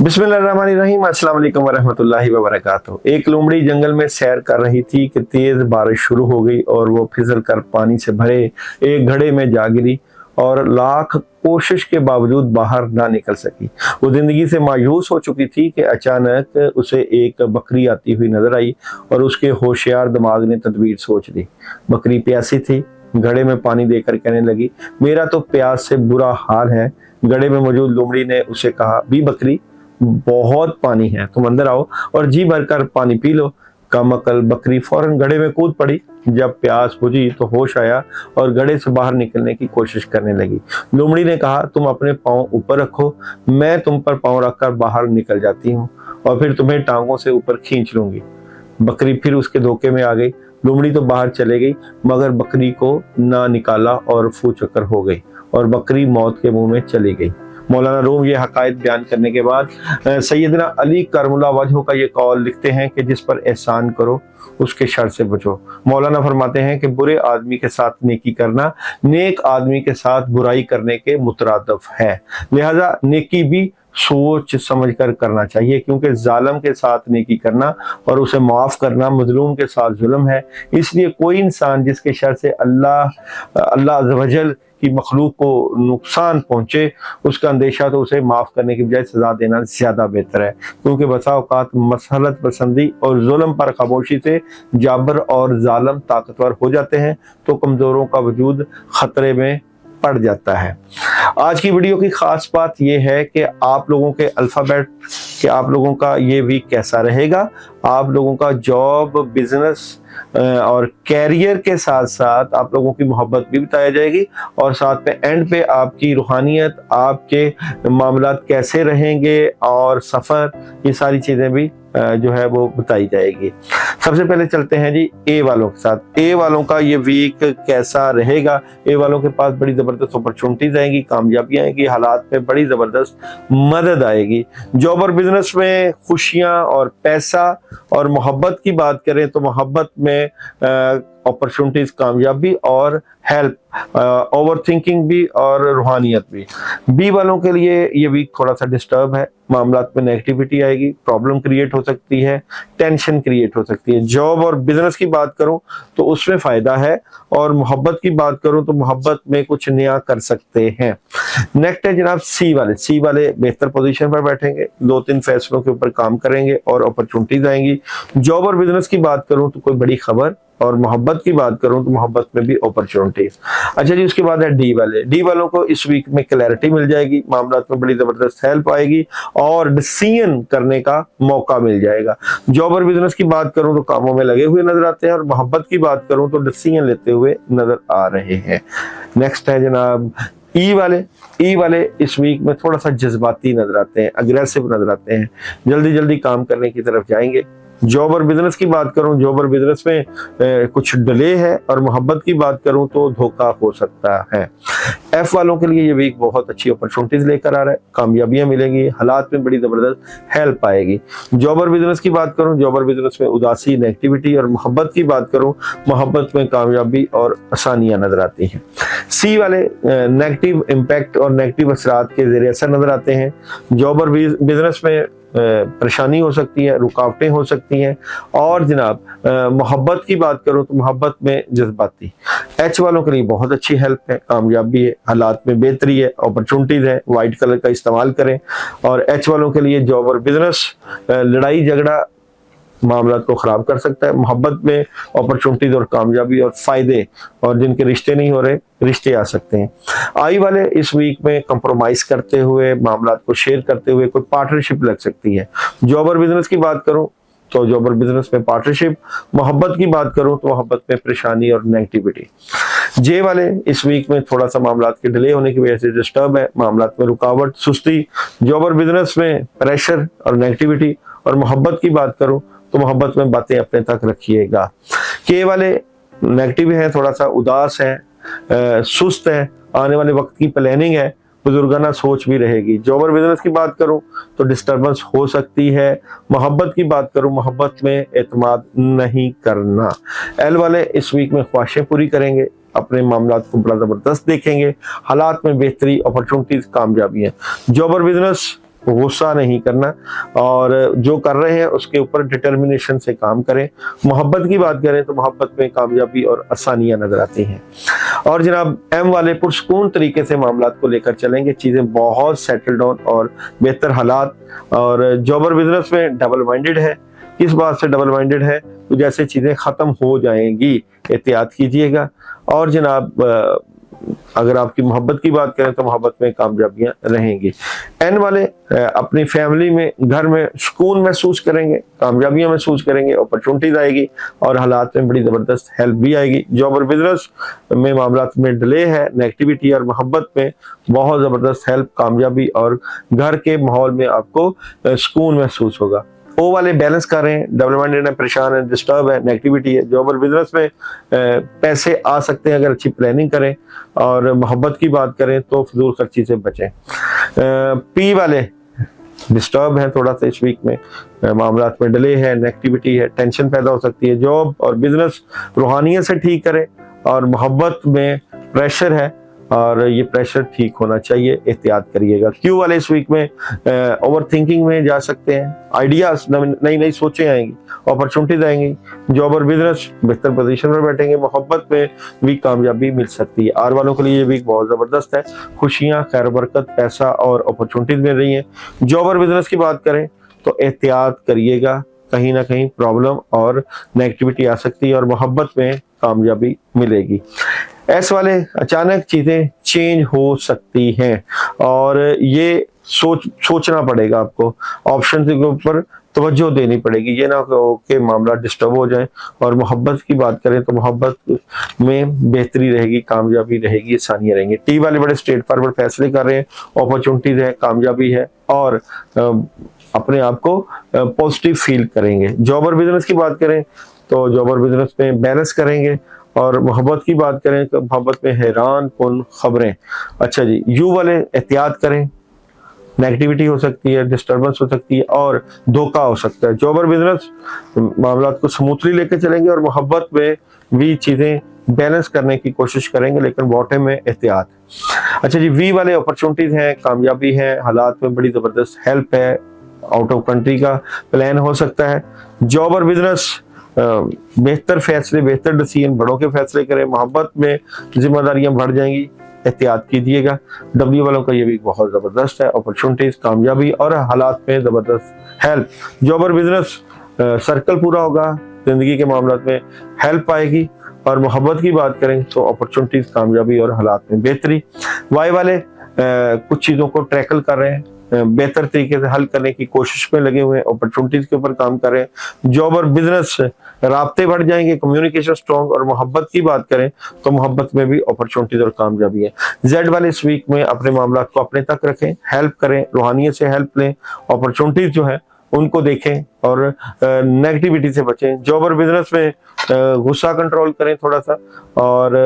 बिस्मिल्लाहिर्रहमानिर्रहीम, अस्सलाम वालेकुम वरहमतुल्लाहि वबरकातुहू। एक लोमड़ी जंगल में सैर कर रही थी कि तेज बारिश शुरू हो गई और वो फिसल कर पानी से भरे एक घड़े में जा गिरी और लाख कोशिश के बावजूद बाहर ना निकल सकी। वो जिंदगी से मायूस हो चुकी थी कि अचानक उसे एक बकरी आती हुई नजर आई और उसके होशियार दिमाग ने तदबीर सोच ली। बकरी प्यासी थी, घड़े में पानी देकर कहने लगी, मेरा तो प्यास से बुरा हाल है। घड़े में मौजूद लोमड़ी ने उसे कहा, बी बकरी, बहुत पानी है, तुम अंदर आओ और जी भरकर पानी पी लो। कमअकल बकरी फौरन घड़े में कूद पड़ी। जब प्यास बुझी तो होश आया और घड़े से बाहर निकलने की कोशिश करने लगी। लोमड़ी ने कहा, तुम अपने पांव ऊपर रखो, मैं तुम पर पांव रखकर बाहर निकल जाती हूँ और फिर तुम्हें टांगों से ऊपर खींच लूंगी। बकरी फिर उसके धोखे में आ गई। लोमड़ी तो बाहर चले गई मगर बकरी को ना निकाला और फू चक्कर हो गई और बकरी मौत के मुंह में चली गई। मौलाना रूम ये हकायत बयान करने के बाद सैयदना अली करमुल्लाह वजह का ये कौल लिखते हैं कि जिस पर एहसान करो उसके शर से बचो। मौलाना फरमाते हैं कि बुरे आदमी के साथ नेकी करना नेक आदमी के साथ बुराई करने के मुतरादफ है, लिहाजा नेकी भी सोच समझ कर करना चाहिए, क्योंकि जालिम के साथ नेकी करना और उसे माफ करना मजलूम के साथ जुल्म है। इसलिए कोई इंसान जिसके शर से अल्लाह अज़्ज़ व जल की मखलूक को नुकसान पहुंचे, उसका अंदेशा तो उसे माफ करने की बजाय सजा देना ज्यादा बेहतर है, क्योंकि बसा औकात मसलत पसंदी और जुल्म पर खामोशी से जाबर और जालिम ताकतवर हो जाते हैं तो कमजोरों का वजूद खतरे में पड़ जाता है। आज की वीडियो की खास बात यह है कि आप लोगों के अल्फाबेट कि आप लोगों का ये वीक कैसा रहेगा। आप लोगों का जॉब, बिजनेस और कैरियर के साथ साथ आप लोगों की मोहब्बत भी बताई जाएगी और साथ में एंड पे आपकी रूहानियत, आपके मामलात कैसे रहेंगे और सफ़र, ये सारी चीज़ें भी जो है वो बताई जाएगी। सबसे पहले चलते हैं जी ए वालों के साथ। ए वालों का ये वीक कैसा रहेगा। ए वालों के पास बड़ी ज़बरदस्त अपॉर्चुनिटीज आएंगी, कामयाबियाँ आएंगी, हालात में बड़ी ज़बरदस्त मदद आएगी। जॉब और बिजनेस में खुशियाँ और पैसा और मोहब्बत की बात करें तो मोहब्बत में अपॉर्चुनिटीज, कामयाबी और हेल्प, ओवर थिंकिंग भी और रूहानियत भी। बी वालों के लिए ये वीक थोड़ा सा डिस्टर्ब है, मामलात में नेगेटिविटी आएगी, प्रॉब्लम क्रिएट हो सकती है, टेंशन क्रिएट हो सकती है। जॉब और बिजनेस की बात करूं तो उसमें फायदा है और मोहब्बत की बात करूं तो मोहब्बत में कुछ नया कर सकते हैं। नेक्स्ट है जनाब सी वाले। सी वाले बेहतर पोजीशन पर बैठेंगे, 2-3 फैसलों के ऊपर काम करेंगे और अपॉर्चुनिटीज आएंगी। जॉब और बिजनेस की बात करूं तो कोई बड़ी खबर और मोहब्बत की बात करूं तो मोहब्बत में भी अपॉर्चुनिटीज। अच्छा जी, उसके बाद है डी वाले। डी वालों को इस वीक में क्लैरिटी मिल जाएगी, मामलात में बड़ी जबरदस्त हेल्प आएगी और डिसीजन करने का मौका मिल जाएगा। जॉब और बिजनेस की बात करूं तो कामों में लगे हुए नजर आते हैं और मोहब्बत की बात करूं तो डिसीजन लेते हुए नजर आ रहे हैं। नेक्स्ट है जनाब ई वाले। ई वाले इस वीक में थोड़ा सा जज्बाती नजर आते हैं, अग्रेसिव नजर आते हैं, जल्दी जल्दी काम करने की तरफ जाएंगे। जॉब और बिजनेस की बात करूं, जॉब और बिजनेस में कुछ डिले है और मोहब्बत की बात करूं तो धोखा हो सकता है। एफ वालों के लिए ये वीक बहुत अच्छी अपॉर्चुनिटीज लेकर आ रहा है, कामयाबियां मिलेंगी, हालात में बड़ी जबरदस्त हेल्प आएगी। जॉब और बिजनेस की बात करूं, जॉब और बिजनेस में उदासी, नेगेटिविटी और मोहब्बत की बात करूं, मोहब्बत में कामयाबी और आसानियां नजर आती हैं। सी वाले नेगेटिव इम्पैक्ट और नेगेटिव असरात के जरिए असर नजर आते हैं। जॉब और बिजनेस में परेशानी हो सकती है, रुकावटें हो सकती हैं और जनाब मोहब्बत की बात करूं तो मोहब्बत में जज्बाती। एच वालों के लिए बहुत अच्छी हेल्प है, कामयाबी है, हालात में बेहतरी है, अपॉर्चुनिटीज है, वाइट कलर का इस्तेमाल करें। और एच वालों के लिए जॉब और बिजनेस लड़ाई झगड़ा मामलात को खराब कर सकता है, मोहब्बत में अपॉर्चुनिटीज और कामयाबी और फायदे, और जिनके रिश्ते नहीं हो रहे रिश्ते आ सकते हैं। आई वाले इस वीक में कंप्रोमाइज करते हुए, मामलात को शेयर करते हुए कोई पार्टनरशिप लग सकती है। जॉब और बिजनेस की बात करूं तो जॉब और बिजनेस में पार्टनरशिप, मोहब्बत की बात करूं तो मोहब्बत में परेशानी और नेगेटिविटी। जे वाले इस वीक में थोड़ा सा मामलात के डिले होने की वजह से डिस्टर्ब है, मामलात में रुकावट, सुस्ती। जॉब और बिजनेस में प्रेशर और नेगेटिविटी और मोहब्बत की बात करूं तो मोहब्बत में बातें अपने तक रखिएगा। के वाले नेगेटिव है, थोड़ा सा उदास है, सुस्त है, आने वाले वक्त की प्लानिंग है, बुजुर्गाना सोच भी रहेगी। जॉब और बिजनेस की बात करूं तो डिस्टर्बेंस हो सकती है। मोहब्बत की बात करूं, मोहब्बत में एतमाद नहीं करना। एल वाले इस वीक में ख्वाहिशें पूरी करेंगे, अपने मामलात को बड़ा जबरदस्त देखेंगे, हालात में बेहतरी, अपॉर्चुनिटीज, कामयाबी है। जॉब और बिजनेस गुस्सा नहीं करना और जो कर रहे हैं उसके ऊपर डिटर्मिनेशन से काम करें। मोहब्बत की बात करें तो मोहब्बत में कामयाबी और आसानियां नजर आती हैं। और जनाब एम वाले पुरसकून तरीके से मामला को लेकर चलेंगे, चीजें बहुत सेटल डाउन और बेहतर हालात। और जॉब और बिजनेस में डबल माइंडेड है। किस बात से डबल माइंडेड है? तो जैसे चीजें खत्म हो जाएंगी, एहतियात कीजिएगा। और जनाब अगर आपकी मोहब्बत की बात करें तो मोहब्बत में कामयाबियां रहेंगी। एन वाले अपनी फैमिली में, घर में सुकून महसूस करेंगे, कामयाबियां महसूस करेंगे, अपॉर्चुनिटीज आएगी और हालात में बड़ी जबरदस्त हेल्प भी आएगी। जॉब और बिजनेस में मामला में डिले है, नेगेटिविटी और मोहब्बत में बहुत जबरदस्त हेल्प, कामयाबी और घर के माहौल में आपको सुकून महसूस होगा। ओ वाले बैलेंस कर रहे हैं, डबल माइंडेड है, परेशान है, डिस्टर्ब है, नेगेटिविटी है। जॉब और बिजनेस में पैसे आ सकते हैं अगर अच्छी प्लानिंग करें। और मोहब्बत की बात करें तो फजूल खर्ची से बचें। पी वाले डिस्टर्ब है थोड़ा सा इस वीक में, मामलात में डिले है, नेगेटिविटी है, टेंशन पैदा हो सकती है। जॉब और बिजनेस रूहानियत से ठीक करें और मोहब्बत में प्रेशर है और ये प्रेशर ठीक होना चाहिए, एहतियात करिएगा। क्यू वाले इस वीक में ओवर थिंकिंग में जा सकते हैं, आइडियाज नई नई सोचें आएंगी, अपॉर्चुनिटीज आएंगी। जॉब और बिजनेस बेहतर पोजीशन पर बैठेंगे, मोहब्बत में भी कामयाबी मिल सकती है। आर वालों के लिए ये वीक बहुत जबरदस्त है, खुशियां, खैर बरकत, पैसा और अपॉर्चुनिटीज मिल रही है। जॉब और बिजनेस की बात करें तो एहतियात करिएगा, कहीं ना कहीं प्रॉब्लम और नेगेटिविटी आ सकती है और मोहब्बत में कामयाबी मिलेगी। एस वाले अचानक चीजें चेंज हो सकती हैं और ये सोचना पड़ेगा आपको, ऑप्शन के ऊपर तवज्जो देनी पड़ेगी, ये ना हो कि मामला डिस्टर्ब हो जाए। और मोहब्बत की बात करें तो मोहब्बत में बेहतरी रहेगी, कामयाबी रहेगी, आसानियां रहेंगी। टी वाले बड़े स्ट्रेट फॉरवर्ड फैसले कर रहे हैं, अपॉर्चुनिटीज है, कामयाबी है और अपने आप को पॉजिटिव फील करेंगे। जॉब और बिजनेस की बात करें तो जॉब और बिजनेस में बैलेंस करेंगे। और मोहब्बत की बात करें तो मोहब्बत में हैरान कुन खबरें। अच्छा जी, यू वाले एहतियात करें, नेगेटिविटी हो सकती है, डिस्टर्बेंस हो सकती है और धोखा हो सकता है। जॉब और बिजनेस मामला को स्मूथली लेके चलेंगे और मोहब्बत में भी चीजें बैलेंस करने की कोशिश करेंगे, लेकिन बॉटम में एहतियात। अच्छा जी, वी वाले अपॉर्चुनिटीज हैं, कामयाबी है, हालात में बड़ी जबरदस्त हेल्प है, आउट ऑफ कंट्री का प्लान हो सकता है। जॉब और बिजनेस बेहतर फैसले, बेहतर डिसीजन, बड़ों के फैसले करें, मोहब्बत में जिम्मेदारियां बढ़ जाएंगी, एहतियात कीजिएगा। डब्ल्यू वालों का ये भी बहुत जबरदस्त है, अपॉर्चुनिटीज, कामयाबी और हालात में जबरदस्त हेल्प। जॉब और बिजनेस सर्कल पूरा होगा, जिंदगी के मामलों में हेल्प आएगी। और मोहब्बत की बात करें तो अपॉर्चुनिटीज, कामयाबी और हालात में बेहतरी। वाई वाले कुछ चीजों को टैकल कर रहे हैं, बेहतर तरीके से हल करने की कोशिश में लगे हुए हैं, अपॉर्चुनिटीज के ऊपर काम कर रहे हैं। जॉब और बिजनेस राब्ते बढ़ जाएंगे, कम्युनिकेशन स्ट्रॉन्ग। और मोहब्बत की बात करें तो मोहब्बत में भी अपॉर्चुनिटीज और कामयाबी है। जेड वाले इस वीक में अपने मामला को अपने तक रखें, हेल्प करें, रूहानियत से हेल्प लें, अपॉर्चुनिटीज जो है उनको देखें और नेगेटिविटी से बचें। जॉब और बिजनेस में गुस्सा कंट्रोल करें थोड़ा सा और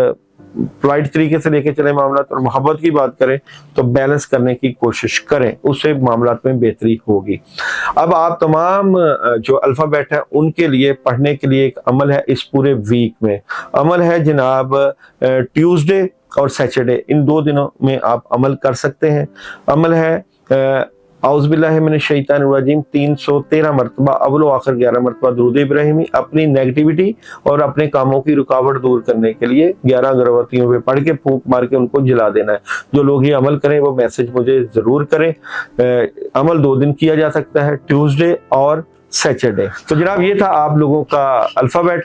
राइट तरीके से लेके चले मामला। और मोहब्बत की बात करें तो बैलेंस करने की कोशिश करें, उससे मामला में बेहतरी होगी। अब आप तमाम जो अल्फाबेट है उनके लिए पढ़ने के लिए एक अमल है इस पूरे वीक में। अमल है जनाब ट्यूसडे और सैटरडे, इन 2 दिनों में आप अमल कर सकते हैं। अमल है औज़ुबिल्लाहि मिनश शैतानिर रजीम 313 मरतबा, अव्वल व आखिर 11 मरतबा दुरूद इब्राहिमी, अपनी नेगेटिविटी और अपने कामों की रुकावट दूर करने के लिए 11 अगरबत्तियों पे पढ़ के फूंक मार के उनको जला देना है। जो लोग ये अमल करें वो मैसेज मुझे जरूर करें। अमल 2 दिन किया जा सकता है, ट्यूसडे और सैटरडे। तो जनाब ये था आप लोगों का अल्फाबेट,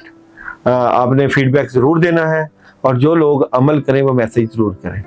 आपने फीडबैक जरूर देना है और जो लोग अमल करें वो मैसेज जरूर करें।